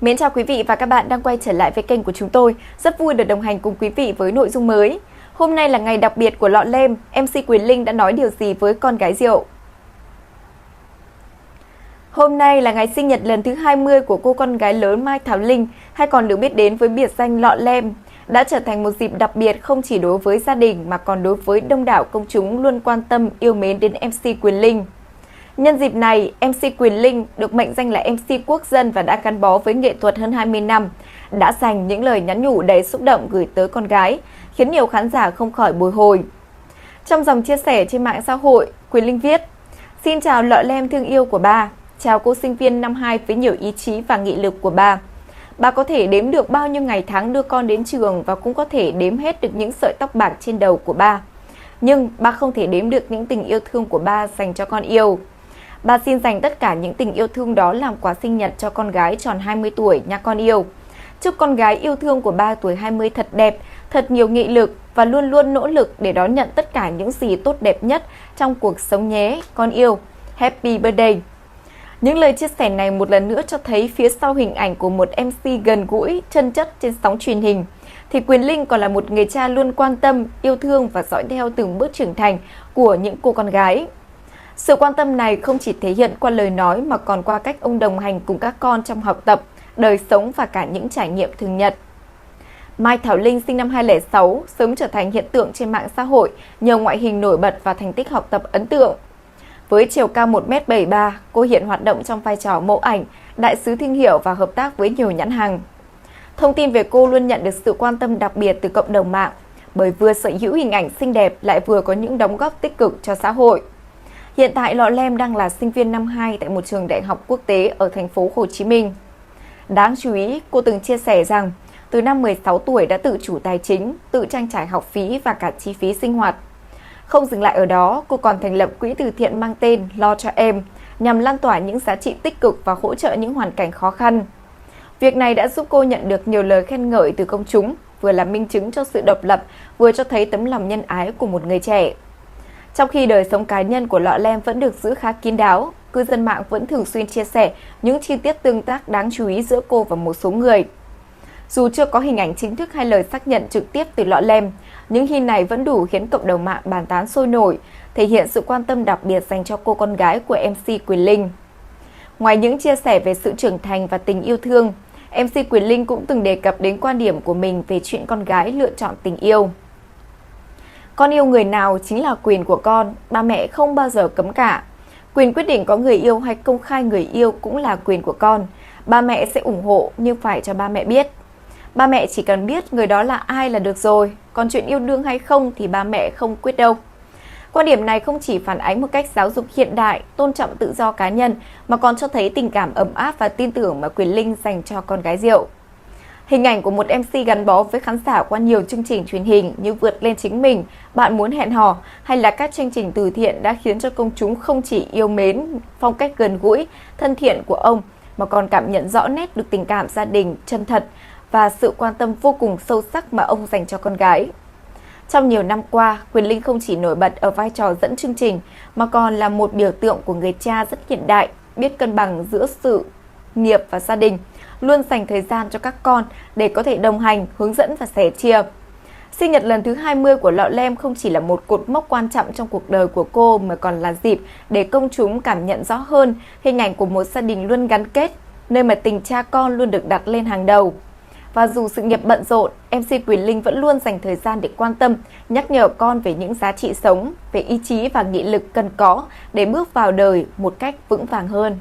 Mến chào quý vị và các bạn đang quay trở lại với kênh của chúng tôi. Rất vui được đồng hành cùng quý vị với nội dung mới. Hôm nay là ngày đặc biệt của Lọ Lem, MC Quyền Linh đã nói điều gì với con gái rượu? Hôm nay là ngày sinh nhật lần thứ 20 của cô con gái lớn Mai Thảo Linh, hay còn được biết đến với biệt danh Lọ Lem, đã trở thành một dịp đặc biệt không chỉ đối với gia đình mà còn đối với đông đảo công chúng luôn quan tâm, yêu mến đến MC Quyền Linh. Nhân dịp này, MC Quyền Linh được mệnh danh là MC quốc dân và đã gắn bó với nghệ thuật hơn 20 năm, đã dành những lời nhắn nhủ đầy xúc động gửi tới con gái, khiến nhiều khán giả không khỏi bồi hồi. Trong dòng chia sẻ trên mạng xã hội, Quyền Linh viết: "Xin chào Lọ Lem thương yêu của ba, chào cô sinh viên năm 2 với nhiều ý chí và nghị lực của ba. Ba có thể đếm được bao nhiêu ngày tháng đưa con đến trường và cũng có thể đếm hết được những sợi tóc bạc trên đầu của ba. Nhưng ba không thể đếm được những tình yêu thương của ba dành cho con yêu. Ba xin dành tất cả những tình yêu thương đó làm quà sinh nhật cho con gái tròn 20 tuổi nha con yêu. Chúc con gái yêu thương của ba tuổi 20 thật đẹp, thật nhiều nghị lực và luôn luôn nỗ lực để đón nhận tất cả những gì tốt đẹp nhất trong cuộc sống nhé, con yêu. Happy birthday." Những lời chia sẻ này một lần nữa cho thấy phía sau hình ảnh của một MC gần gũi, chân chất trên sóng truyền hình, thì Quyền Linh còn là một người cha luôn quan tâm, yêu thương và dõi theo từng bước trưởng thành của những cô con gái. Sự quan tâm này không chỉ thể hiện qua lời nói mà còn qua cách ông đồng hành cùng các con trong học tập, đời sống và cả những trải nghiệm thường nhật. Mai Thảo Linh sinh năm 2006, sớm trở thành hiện tượng trên mạng xã hội nhờ ngoại hình nổi bật và thành tích học tập ấn tượng. Với chiều cao 1m73, cô hiện hoạt động trong vai trò mẫu ảnh, đại sứ thương hiệu và hợp tác với nhiều nhãn hàng. Thông tin về cô luôn nhận được sự quan tâm đặc biệt từ cộng đồng mạng, bởi vừa sở hữu hình ảnh xinh đẹp lại vừa có những đóng góp tích cực cho xã hội. Hiện tại Lọ Lem đang là sinh viên năm 2 tại một trường đại học quốc tế ở thành phố Hồ Chí Minh. Đáng chú ý, cô từng chia sẻ rằng từ năm 16 tuổi đã tự chủ tài chính, tự trang trải học phí và cả chi phí sinh hoạt. Không dừng lại ở đó, cô còn thành lập quỹ từ thiện mang tên Lo cho em, nhằm lan tỏa những giá trị tích cực và hỗ trợ những hoàn cảnh khó khăn. Việc này đã giúp cô nhận được nhiều lời khen ngợi từ công chúng, vừa là minh chứng cho sự độc lập, vừa cho thấy tấm lòng nhân ái của một người trẻ. Trong khi đời sống cá nhân của Lọ Lem vẫn được giữ khá kín đáo, cư dân mạng vẫn thường xuyên chia sẻ những chi tiết tương tác đáng chú ý giữa cô và một số người. Dù chưa có hình ảnh chính thức hay lời xác nhận trực tiếp từ Lọ Lem, những hình này vẫn đủ khiến cộng đồng mạng bàn tán sôi nổi, thể hiện sự quan tâm đặc biệt dành cho cô con gái của MC Quyền Linh. Ngoài những chia sẻ về sự trưởng thành và tình yêu thương, MC Quyền Linh cũng từng đề cập đến quan điểm của mình về chuyện con gái lựa chọn tình yêu. "Con yêu người nào chính là quyền của con, ba mẹ không bao giờ cấm cả. Quyền quyết định có người yêu hay công khai người yêu cũng là quyền của con. Ba mẹ sẽ ủng hộ nhưng phải cho ba mẹ biết. Ba mẹ chỉ cần biết người đó là ai là được rồi, còn chuyện yêu đương hay không thì ba mẹ không quyết đâu." Quan điểm này không chỉ phản ánh một cách giáo dục hiện đại, tôn trọng tự do cá nhân, mà còn cho thấy tình cảm ấm áp và tin tưởng mà Quyền Linh dành cho con gái rượu. Hình ảnh của một MC gắn bó với khán giả qua nhiều chương trình truyền hình như Vượt Lên Chính Mình, Bạn Muốn Hẹn Hò hay là các chương trình từ thiện đã khiến cho công chúng không chỉ yêu mến phong cách gần gũi, thân thiện của ông, mà còn cảm nhận rõ nét được tình cảm gia đình, chân thật và sự quan tâm vô cùng sâu sắc mà ông dành cho con gái. Trong nhiều năm qua, Quyền Linh không chỉ nổi bật ở vai trò dẫn chương trình mà còn là một biểu tượng của người cha rất hiện đại, biết cân bằng giữa sự nghiệp và gia đình, luôn dành thời gian cho các con để có thể đồng hành, hướng dẫn và sẻ chia. Sinh nhật lần thứ 20 của Lọ Lem không chỉ là một cột mốc quan trọng trong cuộc đời của cô mà còn là dịp để công chúng cảm nhận rõ hơn hình ảnh của một gia đình luôn gắn kết, nơi mà tình cha con luôn được đặt lên hàng đầu. Và dù sự nghiệp bận rộn, MC Quyền Linh vẫn luôn dành thời gian để quan tâm, nhắc nhở con về những giá trị sống, về ý chí và nghị lực cần có để bước vào đời một cách vững vàng hơn.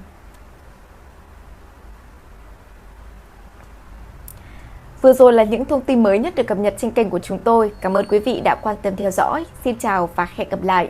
Vừa rồi là những thông tin mới nhất được cập nhật trên kênh của chúng tôi. Cảm ơn quý vị đã quan tâm theo dõi. Xin chào và hẹn gặp lại!